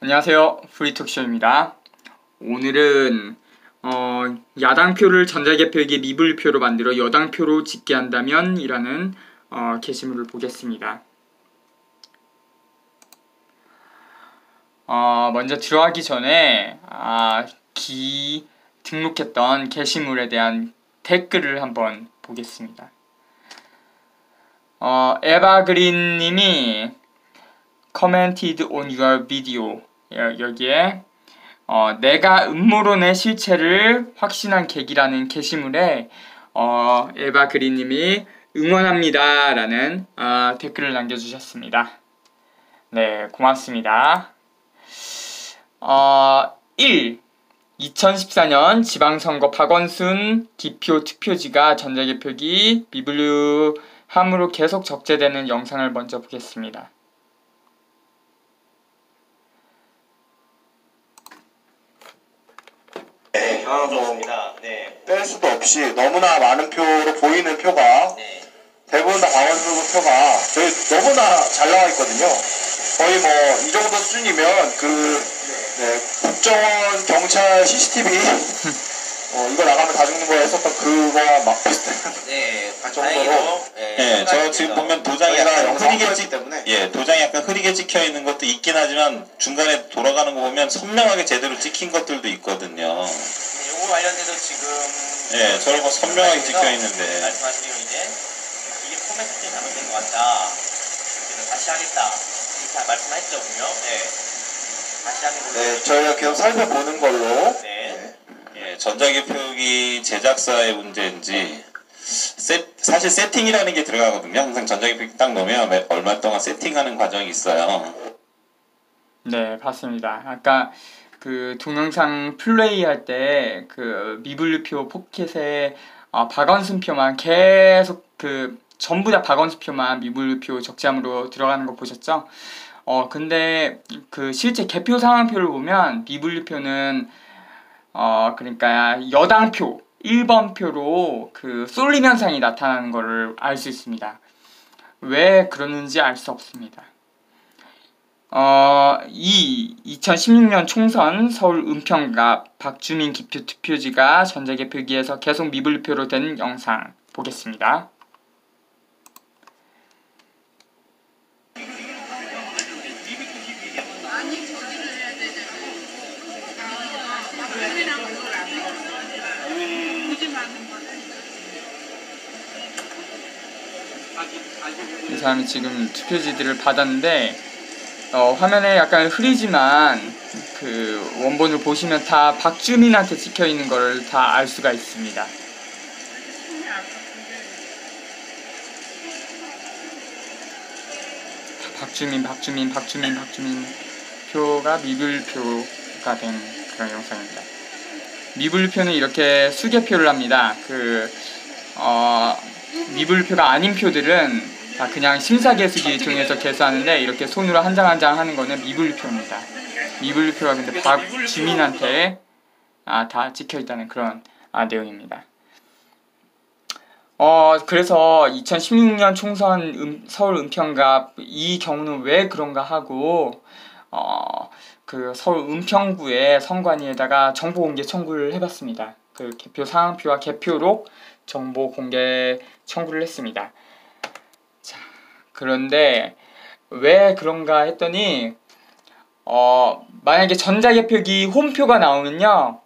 안녕하세요. 프리톡쇼입니다. 오늘은 야당표를 전자개표에게 미분류표로 만들어 여당표로 짓게 한다면 이라는 게시물을 보겠습니다. 먼저 들어가기 전에 등록했던 게시물에 대한 댓글을 한번 보겠습니다. 에바그린님이 commented on your video, 여기에 내가 음모론의 실체를 확신한 계기라는 게시물에 에바그린님이 응원합니다 라는 댓글을 남겨주셨습니다. 네, 고맙습니다. 2014년 지방선거 박원순 기표 투표지가 전자개표기 미분류함으로 계속 적재되는 영상을 먼저 보겠습니다. 뺄 수도 없이 너무나 많은 표로 보이는 표가 대부분 다 박원순 표가 저희 너무나 잘 나와 있거든요. 거의 뭐 이 정도 수준이면 국정원 경찰 CCTV 이거 나가면 다 죽는 거야 했었던 그거와 막 비슷한 정도로. 저 지금 보면 도장이 약간 도장이 약간 흐리게 찍혀 있는 것도 있긴 하지만 중간에 돌아가는 거 보면 선명하게 제대로 찍힌 것들도 있거든요. 요거 관련해서 지금 저런 거 선명하게 찍혀 있는데 말씀하시기로 이제 이게 포맷이 잘못된 것 같다. 그래서 다시 하겠다. 이렇게 말씀하셨죠, 분명. 다시 하는 걸로. 저희가 계속 살펴보는 걸로. 전자개표기 제작사의 문제인지 사실 세팅이라는 게 들어가거든요. 항상 전자개표기 딱 넣으면 얼마 동안 세팅하는 과정이 있어요. 네, 봤습니다. 아까 그 동영상 플레이할 때 그 미분류표 포켓에 박원순 표만 계속 전부 다 박원순 표만 미분류표 적재함으로 들어가는 거 보셨죠? 근데 그 실제 개표 상황표를 보면 미분류표는 그러니까 여당표 1번 표로 그 쏠림 현상이 나타나는 것을 알 수 있습니다. 왜 그러는지 알 수 없습니다. 2016년 총선 서울 은평갑 박주민 기표 투표지가 전자개표기에서 계속 미분류표로 된 영상 보겠습니다. 이 사람이 지금 투표지들을 받았는데 화면에 약간 흐리지만 그 원본을 보시면 다 박주민한테 찍혀있는 걸 다 알 수가 있습니다. 박주민 표가 미분류표가 된 그런 영상입니다. 미분류표는 이렇게 수개표를 합니다. 미분류표가 아닌 표들은 그냥 심사계수기 통해서 개수하는데 이렇게 손으로 한 장 한 장 하는 거는 미분류표입니다. 미분류표가 근데 박주민한테 다 찍혀있다는 그런 내용입니다. 그래서 2016년 총선 서울 은평갑 이 경우는 왜 그런가 하고 그 서울 은평구의 선관위에다가 정보공개 청구를 해봤습니다. 그 개표 상황표와 개표록 정보공개 청구를 했습니다. 자, 그런데 왜 그런가 했더니 만약에 전자개표기 홈표가 나오면요,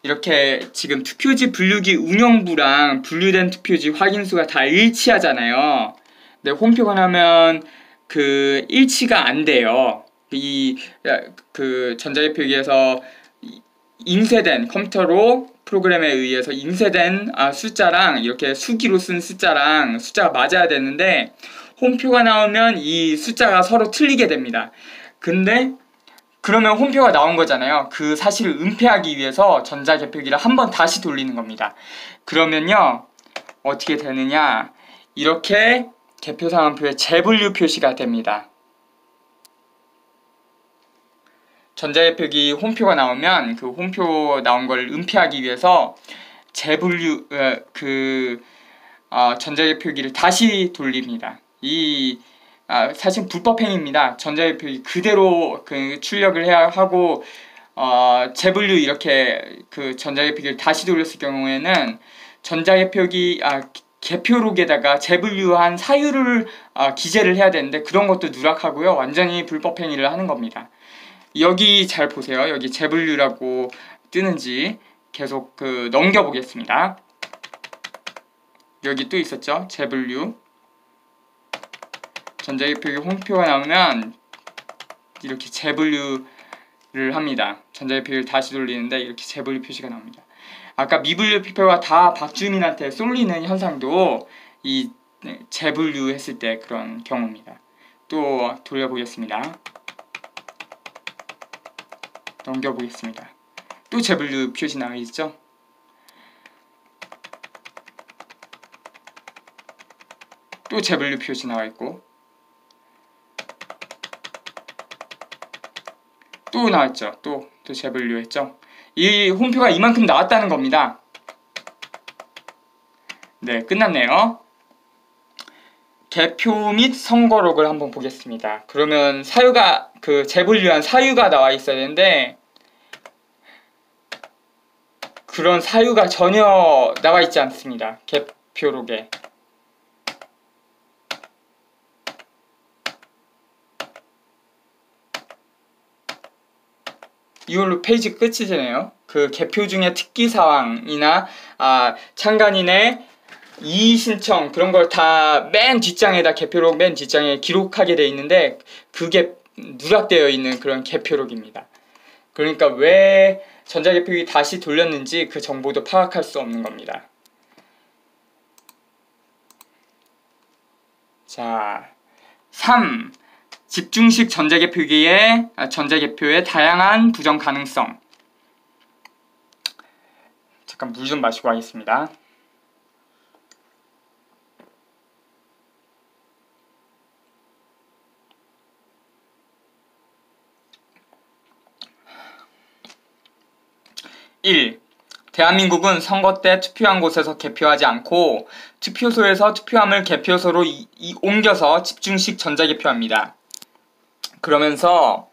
이렇게 지금 투표지 분류기 운영부랑 분류된 투표지 확인수가 다 일치하잖아요. 근데 홈표가 나면 그 일치가 안 돼요. 그 전자개표기에서 인쇄된 컴퓨터로 프로그램에 의해서 인쇄된 숫자랑 이렇게 수기로 쓴 숫자랑 숫자가 맞아야 되는데 홈표가 나오면 이 숫자가 서로 틀리게 됩니다. 근데 그러면 홈표가 나온 거잖아요. 그 사실을 은폐하기 위해서 전자개표기를 한번 다시 돌리는 겁니다. 그러면요, 어떻게 되느냐, 이렇게 개표 상황표에 재분류 표시가 됩니다. 전자개표기 홈표가 나오면 그 홈표 나온 걸 은폐하기 위해서 전자개표기를 다시 돌립니다. 이 사실 불법행위입니다. 전자개표기 그대로 그 출력을 해야 하고 재분류 이렇게 그 전자개표기를 다시 돌렸을 경우에는 개표록에다가 재분류한 사유를 기재를 해야 되는데 그런 것도 누락하고요. 완전히 불법행위를 하는 겁니다. 여기 잘 보세요. 여기 재분류라고 뜨는지 계속 넘겨보겠습니다. 여기 또 있었죠. 재분류. 전자개표기 홈표가 나오면 이렇게 재분류를 합니다. 전자개표기를 다시 돌리는데 이렇게 재분류 표시가 나옵니다. 아까 미분류 표가 다 박주민한테 쏠리는 현상도 이 재분류 했을 때 그런 경우입니다. 또 돌려보겠습니다. 넘겨보겠습니다. 또 재분류 표시 나와 있죠? 또 재분류 표시 나와 있고 또 나왔죠. 또 재분류 했죠. 이 홈표가 이만큼 나왔다는 겁니다. 네, 끝났네요. 개표 및 선거록을 한번 보겠습니다. 그러면 사유가 재분류한 사유가 나와 있어야 되는데 그런 사유가 전혀 나와 있지 않습니다. 개표록에. 이걸로 페이지 끝이 되네요. 그 개표 중에 특기 사항이나 참관인의 이의 신청 그런 걸 다 맨 뒷장에다 개표록 맨 뒷장에 기록하게 돼 있는데 그게 누락되어 있는 그런 개표록입니다. 그러니까 왜 전자개표기 다시 돌렸는지 그 정보도 파악할 수 없는 겁니다. 자, 3. 집중식 전자개표의 다양한 부정 가능성. 잠깐 물 좀 마시고 하겠습니다. 대한민국은 선거 때 투표한 곳에서 개표하지 않고 투표소에서 투표함을 개표소로 옮겨서 집중식 전자개표합니다. 그러면서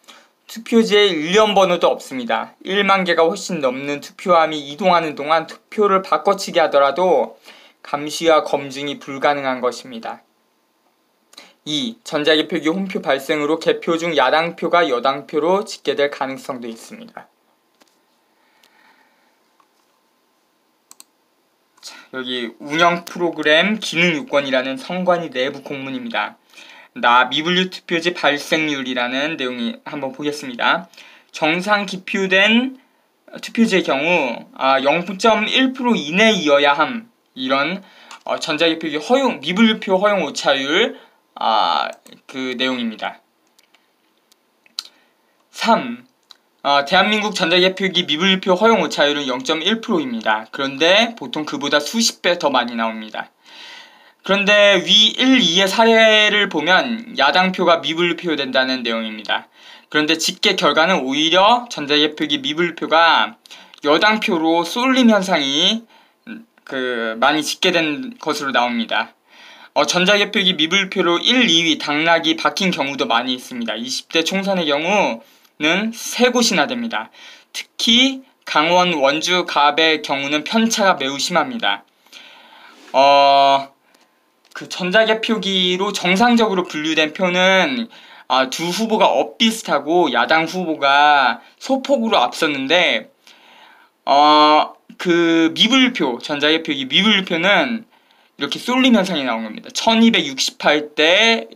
투표지에 일련 번호도 없습니다. 1만 개가 훨씬 넘는 투표함이 이동하는 동안 투표를 바꿔치기 하더라도 감시와 검증이 불가능한 것입니다. 2. 전자개표기 홈표 발생으로 개표 중 야당표가 여당표로 집계될 가능성도 있습니다. 자, 여기 운영 프로그램 기능 요건이라는 선관위 내부 공문입니다. 미분류 투표지 발생률이라는 내용이 한번 보겠습니다. 정상 기표된 투표지의 경우 0.1% 이내이어야 함. 이런 전자개표기 미분류표 허용 오차율 그 내용입니다. 3. 대한민국 전자개표기 미분류표 허용 오차율은 0.1%입니다. 그런데 보통 그보다 수십 배 더 많이 나옵니다. 그런데 위 1, 2의 사례를 보면 야당표가 미분류표 된다는 내용입니다. 그런데 집계 결과는 오히려 전자개표기 미분류표가 여당표로 쏠림 현상이 많이 집계된 것으로 나옵니다. 전자개표기 미분류표로 1, 2위 당락이 바뀐 경우도 많이 있습니다. 20대 총선의 경우는 3곳이나 됩니다. 특히 강원, 원주, 갑의 경우는 편차가 매우 심합니다. 그 전자개표기로 정상적으로 분류된 표는 두 후보가 엇비슷하고 야당 후보가 소폭으로 앞섰는데 그 미분류표, 전자개표기 미분류표는 이렇게 쏠림 현상이 나온 겁니다. 1268대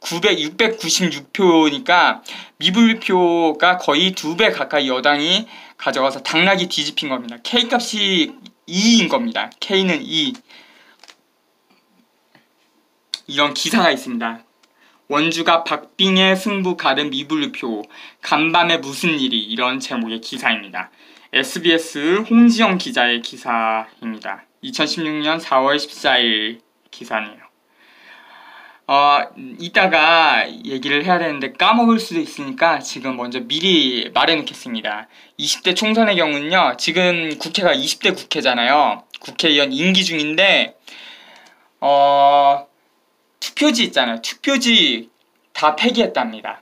696표니까 미분류표가 거의 2배 가까이 여당이 가져가서 당락이 뒤집힌 겁니다. K값이 2인 겁니다. K는 2. 이런 기사가 있습니다. 원주가 박빙의 승부 가른 미분류표, 간밤에 무슨 일이, 이런 제목의 기사입니다. SBS 홍지영 기자의 기사입니다. 2016년 4월 14일 기사네요. 이따가 얘기를 해야 되는데 까먹을 수도 있으니까 지금 먼저 미리 말해놓겠습니다. 20대 총선의 경우는요, 지금 국회가 20대 국회잖아요. 국회의원 임기 중인데 투표지 있잖아요. 투표지 다 폐기했답니다.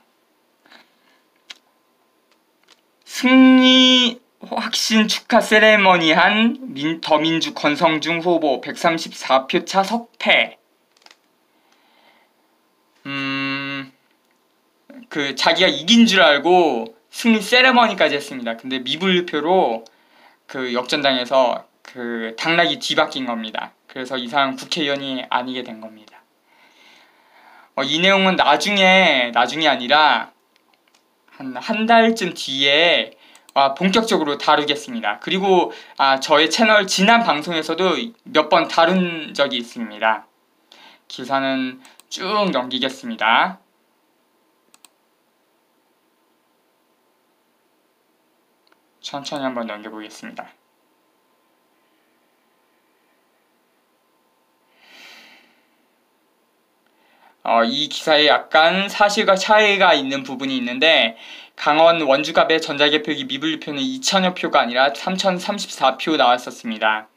승리 확신 축하 세레머니한 더민주 권성중 후보 134표 차 석패. 자기가 이긴 줄 알고 승리 세레머니까지 했습니다. 근데 미분류표로 역전당해서 당락이 뒤바뀐 겁니다. 그래서 이 사람 국회의원이 아니게 된 겁니다. 이 내용은 나중에 아니라 한 달쯤 뒤에 본격적으로 다루겠습니다. 그리고 저의 채널 지난 방송에서도 몇 번 다룬 적이 있습니다. 기사는 쭉 넘기겠습니다. 천천히 한번 넘겨보겠습니다. 이 기사에 약간 사실과 차이가 있는 부분이 있는데, 강원 원주갑의 전자개표기 미분류표는 2,000여 표가 아니라 3,034표 나왔었습니다.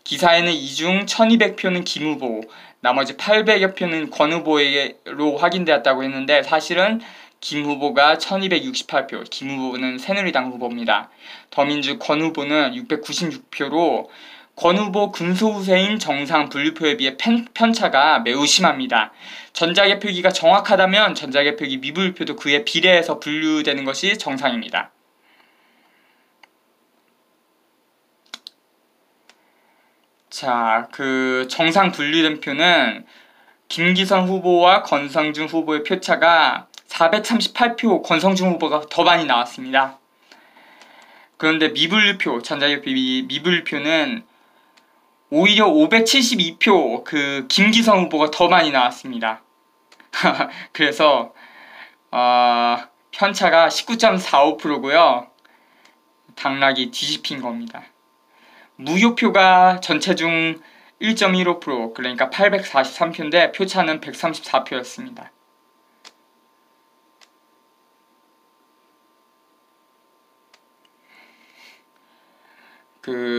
기사에는 이 중 1,200표는 김 후보, 나머지 800여 표는 권 후보로 확인되었다고 했는데, 사실은 김 후보가 1,268표, 김 후보는 새누리당 후보입니다. 더민주 권 후보는 696표로 권 후보 근소우세인 정상 분류표에 비해 편차가 매우 심합니다. 전자개표기가 정확하다면 전자개표기 미분류표도 그에 비례해서 분류되는 것이 정상입니다. 자, 정상 분류된 표는 김기선 후보와 권성중 후보의 표차가 438표, 권성중 후보가 더 많이 나왔습니다. 그런데 미분류표, 전자개표기 미분류표는 오히려 572표, 김기선 후보가 더 많이 나왔습니다. 그래서 편차가 19.45%고요. 당락이 뒤집힌 겁니다. 무효표가 전체 중 1.15%, 그러니까 843표인데 표차는 134표였습니다.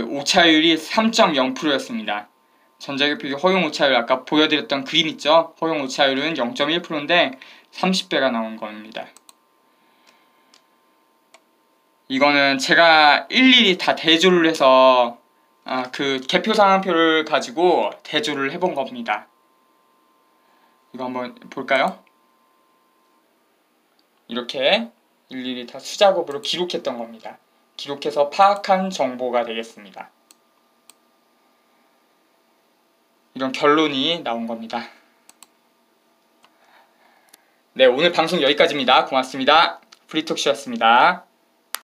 오차율이 3.0%였습니다. 전자개표기 허용 오차율, 아까 보여드렸던 그림 있죠? 허용 오차율은 0.1%인데 30배가 나온 겁니다. 이거는 제가 일일이 다 대조를 해서 개표 상황표를 가지고 대조를 해본 겁니다. 이거 한번 볼까요? 이렇게 일일이 다 수작업으로 기록했던 겁니다. 기록해서 파악한 정보가 되겠습니다. 이런 결론이 나온 겁니다. 네, 오늘 방송 여기까지입니다. 고맙습니다. 프리톡쇼였습니다.